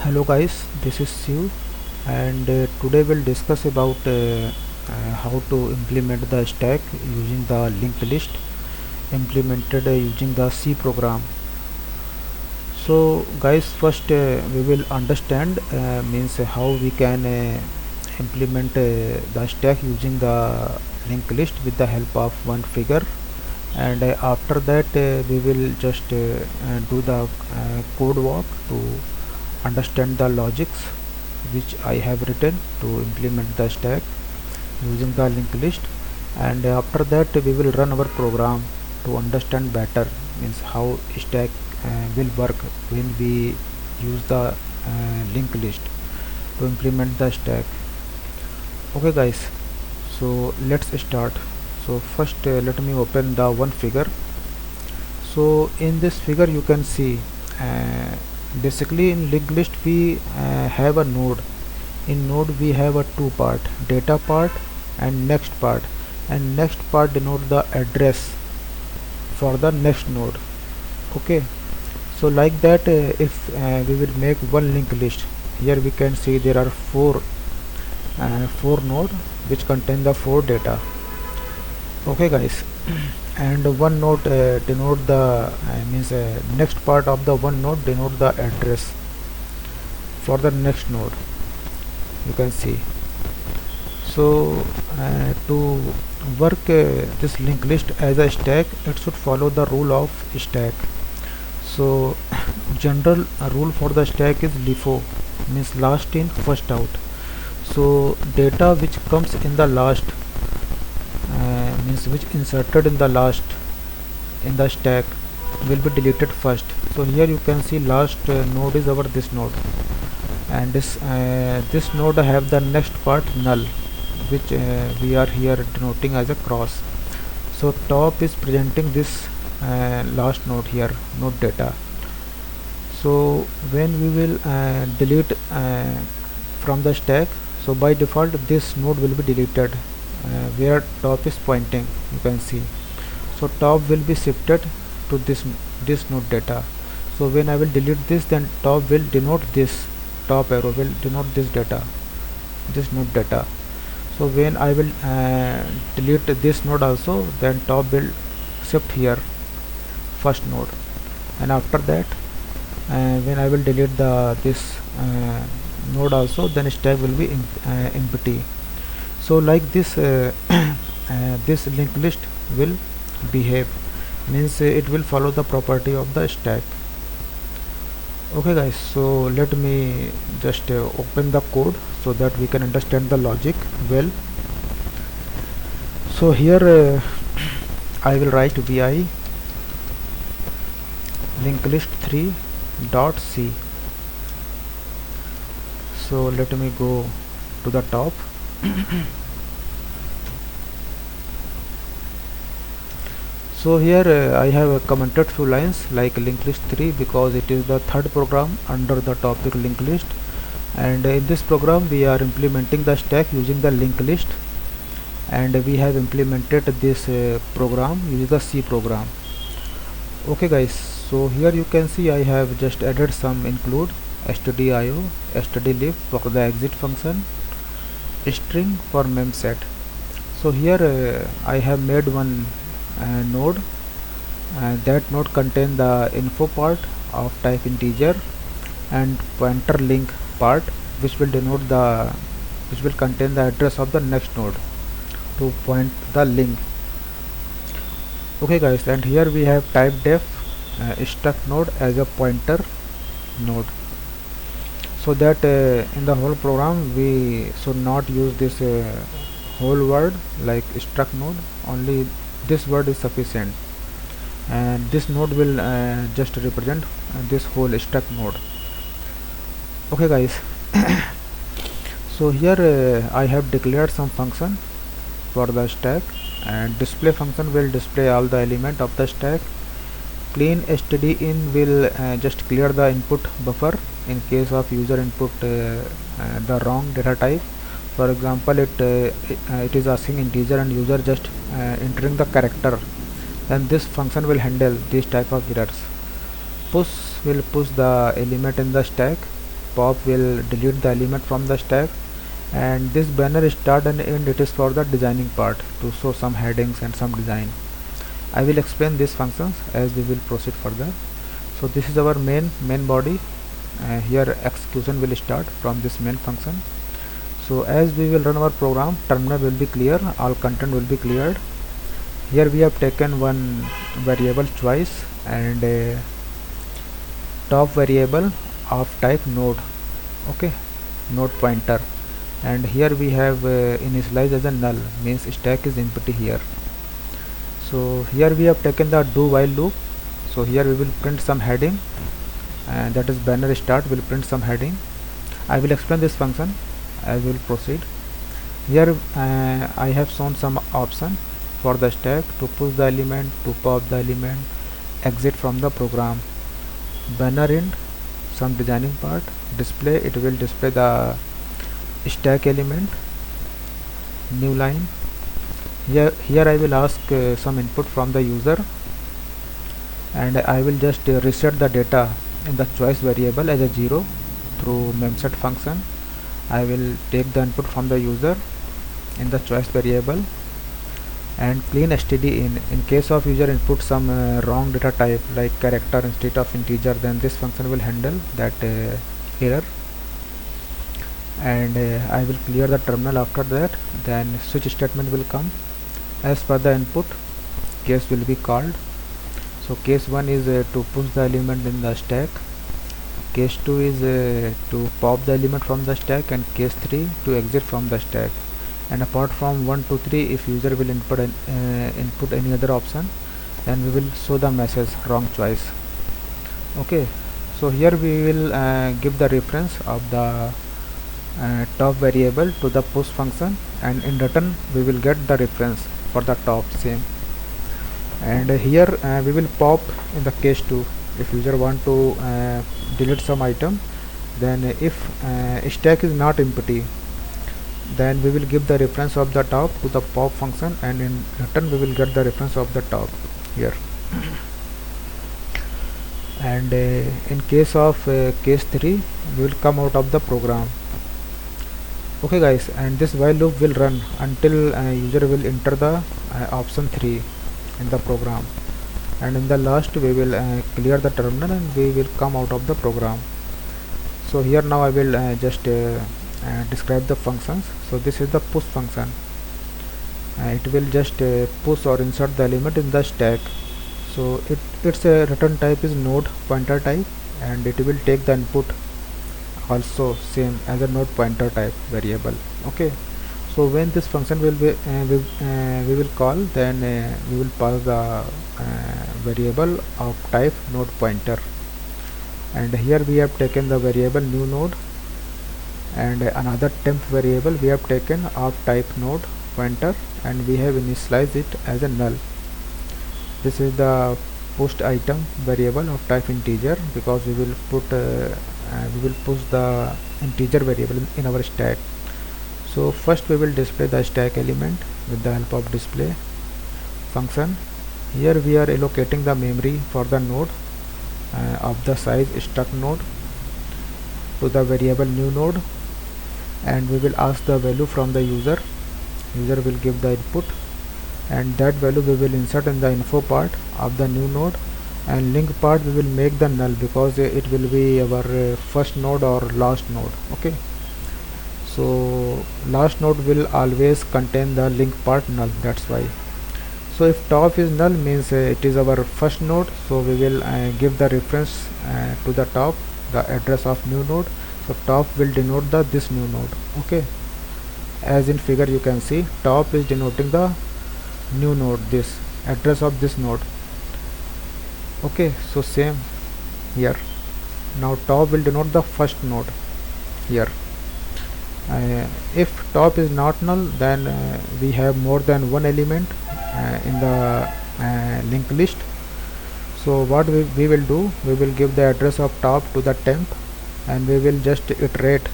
Hello guys, this is Siu, and today we'll discuss about how to implement the stack using the linked list implemented using the C program. So guys, first we will understand means how we can implement the stack using the linked list with the help of one figure, and after that we will just do the code walk to understand the logics which I have written to implement the stack using the linked list, and after that we will run our program to understand better means how stack will work when we use the linked list to implement the stack. Okay guys, so let's start. So first let me open the one figure. So in this figure you can see basically in linked list we have a node. In node we have a two part, data part and next part, and next part denote the address for the next node. Okay, so like that if we will make one linked list, here we can see there are four node which contain the four data. Okay guys, and one node denote the means next part of the one node denote the address for the next node, you can see. So to work this linked list as a stack, it should follow the rule of stack. So general rule for the stack is LIFO, means last in first out. So data which comes in the last means which inserted in the last in the stack will be deleted first. So here you can see last node is our this node, and this node have the next part null, which we are here denoting as a cross. So top is presenting this last node here, node data. So when we will delete from the stack, so by default this node will be deleted where top is pointing, you can see. So top will be shifted to this node data. So when I will delete this, then top will denote this, top arrow will denote this data, this node data. So when I will delete this node also, then top will shift here first node, and after that when I will delete this node also, then stack will be empty. So like this this linked list will behave, means it will follow the property of the stack. Okay guys, so let me just open the code so that we can understand the logic well. So here I will write vi linked list3 dot c. So let me go to the top. So here I have commented few lines like linked list 3 because it is the third program under the topic linked list, and in this program we are implementing the stack using the linked list, and we have implemented this program using the C program. Okay guys, so here you can see I have just added some include stdio, stdlib for the exit function, string for mem set. So here I have made one node, that node contain the info part of type integer and pointer link part which will contain the address of the next node to point the link. Okay guys, and here we have type def struct node as a pointer node, so that in the whole program we should not use this whole word like struct node, only this word is sufficient, and this node will just represent this whole struct node. Okay guys, so here I have declared some function for the stack, and display function will display all the element of the stack. Clean stdin will just clear the input buffer in case of user input the wrong data type. For example, it is asking integer and user just entering the character, then this function will handle these type of errors. Push will push the element in the stack, pop will delete the element from the stack, and this banner start and end, it is for the designing part to show some headings and some design. I will explain these functions as we will proceed further. So this is our main body. Here execution will start from this main function. So as we will run our program, terminal will be clear, all content will be cleared. Here we have taken one variable choice and a top variable of type node, okay, node pointer, and here we have initialized as a null, means stack is empty here. So here we have taken the do while loop. So here we will print some heading, and that is banner start will print some heading. I will explain this function as we will proceed. Here I have shown some option for the stack to push the element, to pop the element, exit from the program, banner end, some designing part, display, it will display the stack element, new line. Here I will ask some input from the user, and I will just reset the data in the choice variable as a 0 through memset function. I will take the input from the user in the choice variable and clean std in case of user input some wrong data type like character instead of integer, then this function will handle that error. And I will clear the terminal after that. Then switch statement will come. As per the input, case will be called. So case 1 is to push the element in the stack, case 2 is to pop the element from the stack, and case 3 to exit from the stack. And apart from 1 to 3, if user will input any other option, then we will show the message wrong choice. Okay, so here we will give the reference of the top variable to the push function, and in return we will get the reference for the top same. And here we will pop in the case 2 if user want to delete some item. Then if stack is not empty, then we will give the reference of the top to the pop function, and in return we will get the reference of the top here. And in case of case 3, we will come out of the program. Okay guys, and this while loop will run until user will enter the option 3 in the program, and in the last we will clear the terminal and we will come out of the program. So here now I will just describe the functions. So this is the push function. It will just push or insert the element in the stack. So its return type is node pointer type, and it will take the input also same as a node pointer type variable. Okay, so when this function will be we will call, then we will pass the variable of type node pointer. And here we have taken the variable new node, and another temp variable we have taken of type node pointer, and we have initialized it as a null. This is the pushed item variable of type integer, because we will push the integer variable in our stack. So first we will display the stack element with the help of display function. Here we are allocating the memory for the node of the size struct node to the variable new node, and we will ask the value from the user. User will give the input, and that value we will insert in the info part of the new node, and link part we will make the null, because it will be our first node or last node. Okay, so last node will always contain the link part null, that's why. So if top is null, means it is our first node, so we will give the reference to the top, the address of new node. So top will denote this new node. Okay, as in figure you can see, top is denoting the new node, this address of this node. Okay, so same here. Now top will denote the first node here. If top is not null, then we have more than one element in the linked list. So what we will do, we will give the address of top to the temp, and we will just iterate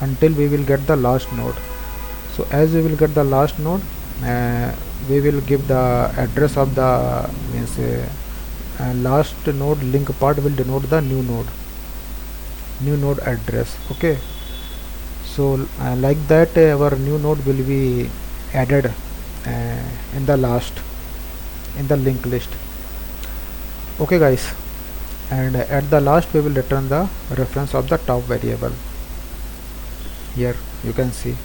until we will get the last node. So as we will get the last node, we will give the address of the last node. Link part will denote the new node new node address. Okay, so like that our new node will be added in the last in the linked list. Okay guys, and at the last we will return the reference of the top variable. Here you can see,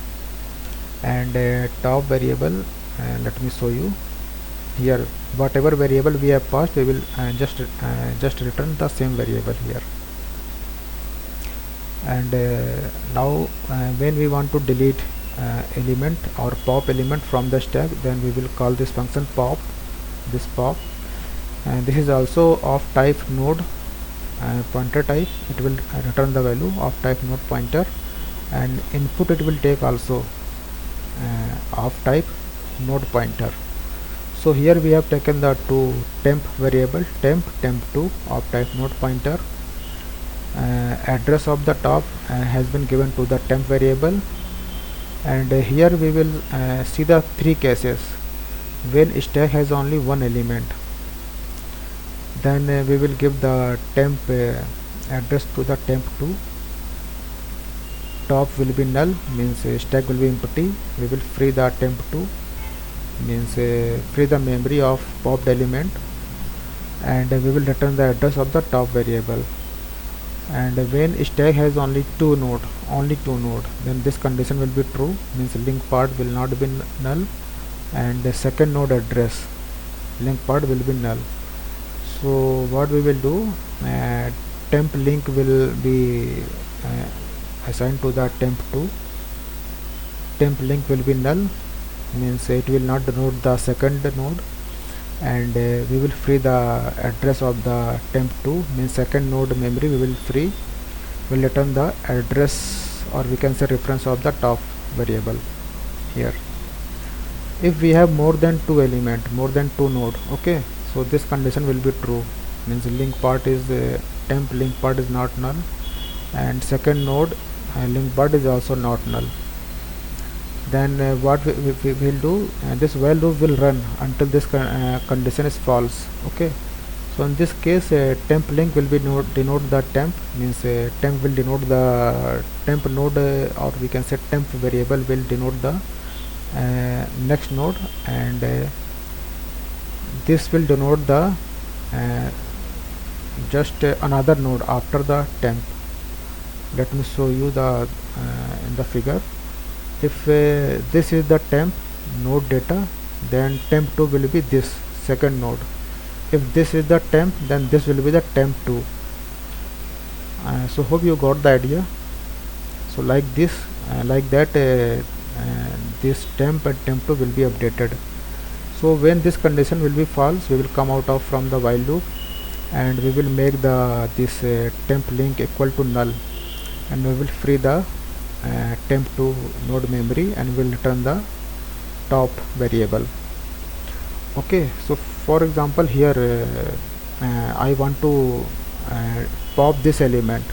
and top variable, let me show you here. Whatever variable we have passed, we will just return the same variable here. And now when we want to delete element or pop element from the stack, then we will call this function pop, this pop, and this is also of type node pointer type. It will return the value of type node pointer, and input it will take also of type node pointer. So here we have taken the two temp variable, temp2 of type node pointer. Address of the top has been given to the temp variable, and here we will see the three cases. When stack has only one element, then we will give the temp address to the temp2. Top will be null, means stack will be empty. We will free the temp2, means free the memory of popped element, and we will return the address of the top variable. And when stack has only two node, then this condition will be true, means link part will not be null, and the second node address link part will be null. So what we will do, temp link will be assigned to the temp2. Temp link will be null, means it will not denote the second node, and we will free the address of the temp2, means second node memory we will free. Will return the address, or we can say reference of the top variable here. If we have more than two element, more than two node, okay, so this condition will be true, means link part is temp link part is not null, and second node link part is also not null. Then what we will do, this while loop will run until this condition is false. Okay, so in this case temp link will be denote the temp, means temp will denote the temp node, or we can say temp variable will denote the next node, and this will denote the just another node after the temp. Let me show you the in the figure. If this is the temp node data, then temp2 will be this second node. If this is the temp, then this will be the temp2. So hope you got the idea. So like this, like that, this temp and temp2 will be updated. So when this condition will be false, we will come out of from the while loop, and we will make the this temp link equal to null, and we will free the temp2 node memory, and will return the top variable. Okay, so for example here I want to pop this element,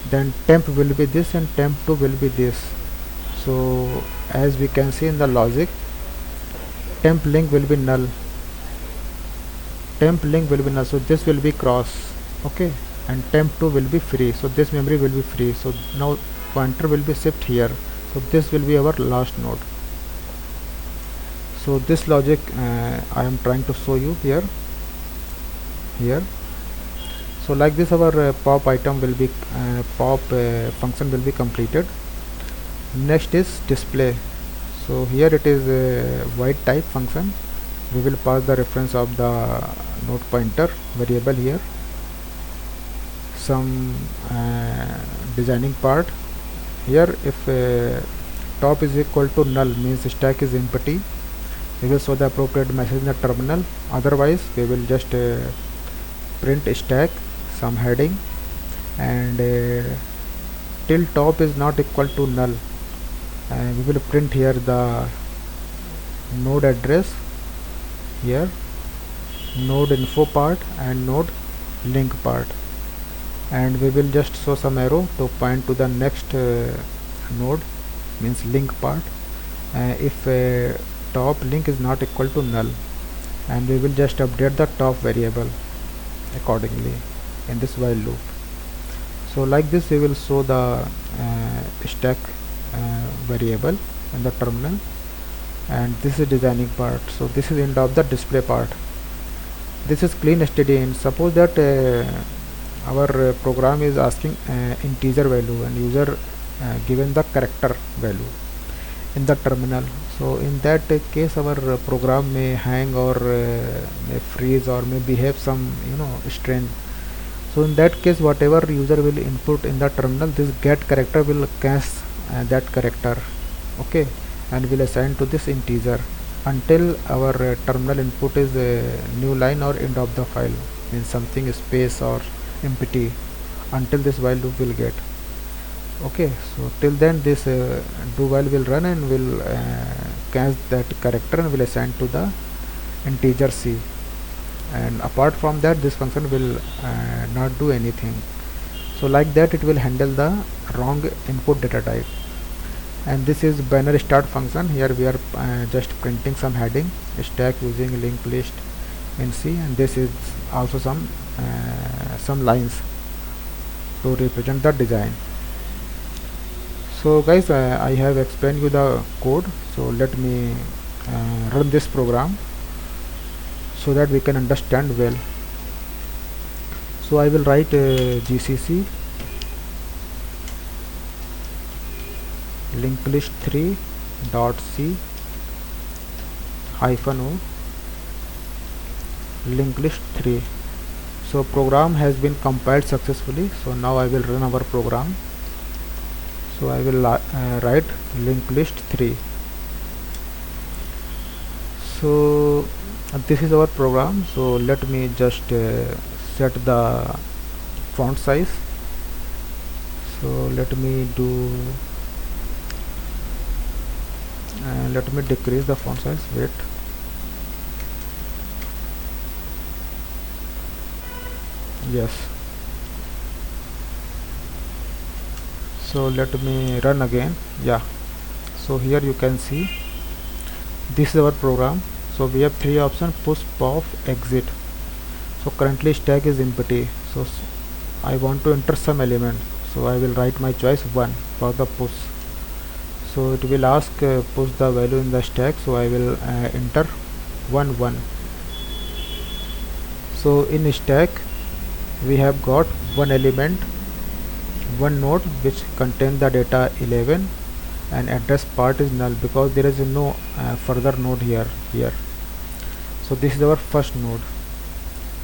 then temp will be this and temp2 will be this. So as we can see in the logic, temp link will be null, so this will be cross. Okay, and temp2 will be free, so this memory will be free. So now pointer will be shift here, so this will be our last node. So this logic I am trying to show you here. So like this our pop item will be pop function will be completed. Next is display. So here it is a void type function. We will pass the reference of the node pointer variable here. Some designing part here. If top is equal to null, means stack is empty, we will show the appropriate message in the terminal. Otherwise we will just print stack, some heading, and till top is not equal to null, and we will print here the node address here, node info part and node link part, and we will just show some arrow to point to the next node, means link part, if top link is not equal to null, and we will just update the top variable accordingly in this while loop. So like this we will show the stack variable in the terminal, and this is designing part. So this is end of the display part. This is clean stdin. Suppose that our program is asking integer value and user given the character value in the terminal. So in that case our program may hang or may freeze or may behave some strange. So in that case whatever user will input in the terminal, this get character will catch that character, okay, and will assign to this integer until our terminal input is a new line or end of the file, means something space or empty, until this while loop will get. Okay, so till then this do while will run and will catch that character and will assign to the integer c, and apart from that this function will not do anything. So like that it will handle the wrong input data type. And this is banner start function. Here we are just printing some heading stack using linked list in C, and this is also some lines to represent the design. So guys, I have explained you the code, so let me run this program so that we can understand well. So I will write gcc linked list-3 .c -o linked list-3. So program has been compiled successfully. So now I will run our program. So I will write linked list-3. So this is our program. So let me just set the font size. So let me decrease the font size. Wait. Yes. So let me run again. Yeah. So here you can see this is our program. So we have three options: push, pop, exit. So currently stack is empty. So I want to enter some element. So I will write my choice 1 for the push. So it will ask push the value in the stack. So I will enter 1 1. So in stack we have got one element, one node which contains the data 11, and address part is null because there is no further node here. So this is our first node.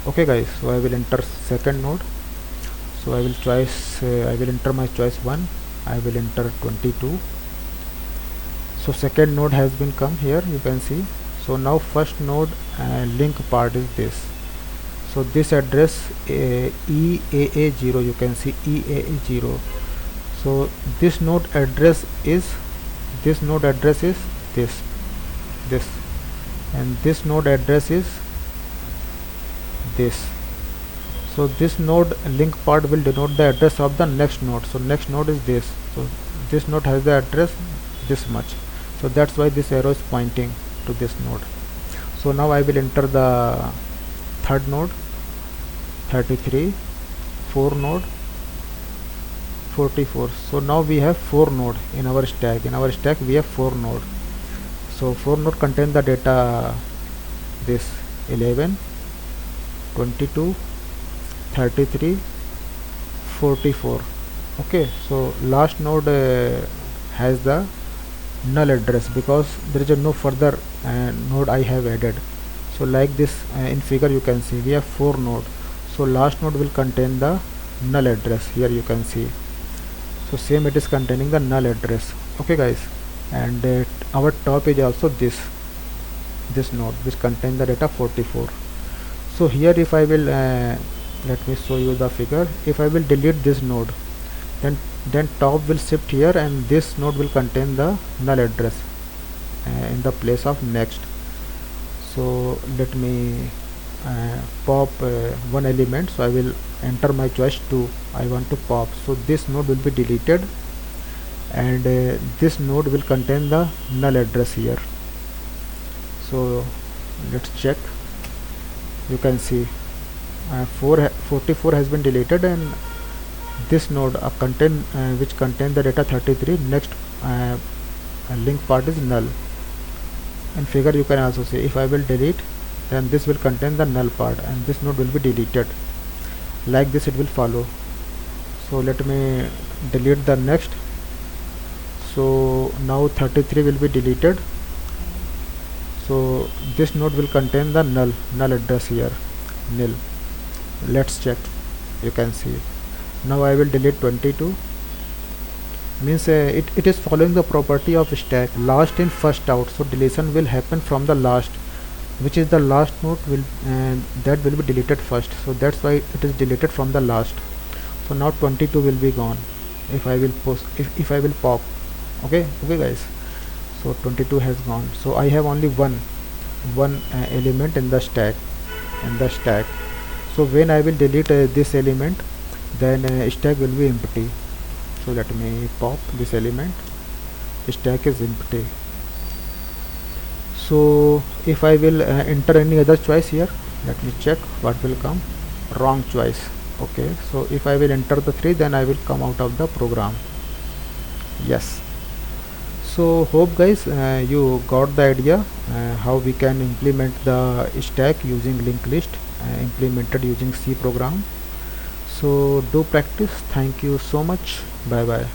Okay guys, so I will enter second node. So I will enter my choice 1. I will enter 22. So second node has been come here, you can see. So now first node link part is this. So this address EAA0, you can see EAA0. So this node address is this, and this node address is this. So this node link part will denote the address of the next node. So next node is this. So this node has the address this much. So that's why this arrow is pointing to this node. So now I will enter the third node 33, 4 node 44. So now we have 4 node in our stack. In our stack we have 4 node. So 4 node contain the data this 11, 22, 33, 44. Okay, so last node has the null address because there is no further node I have added. So like this in figure you can see we have 4 node. So last node will contain the null address. Here you can see. So same it is containing the null address. Okay guys, and our top is also this node which contains the data 44. So here if I will let me show you the figure. If I will delete this node, then top will shift here and this node will contain the null address in the place of next. So let me pop one element. So I will enter my choice 2. I want to pop. So this node will be deleted and this node will contain the null address here. So let's check. You can see 44 has been deleted and this node contain which contain the data 33, next uh, link part is null. In figure you can also see, if I will delete, then this will contain the null part and this node will be deleted. Like this it will follow. So let me delete the next. So now 33 will be deleted. So this node will contain the null address here, nil. Let's check. You can see. Now I will delete 22. Means it is following the property of stack, last in first out. So deletion will happen from the last, which is the last node will that will be deleted first. So that's why it is deleted from the last. So now 22 will be gone. If I will post, if I will pop, okay guys. So 22 has gone. So I have only one element in the stack. So when I will delete this element, then stack will be empty. So let me pop this element. Stack is empty. So if I will enter any other choice here, let me check what will come. Wrong choice. Okay, so if I will enter the 3, then I will come out of the program. Yes. So hope guys you got the idea how we can implement the stack using linked list implemented using C program. So do practice. Thank you so much. Bye bye.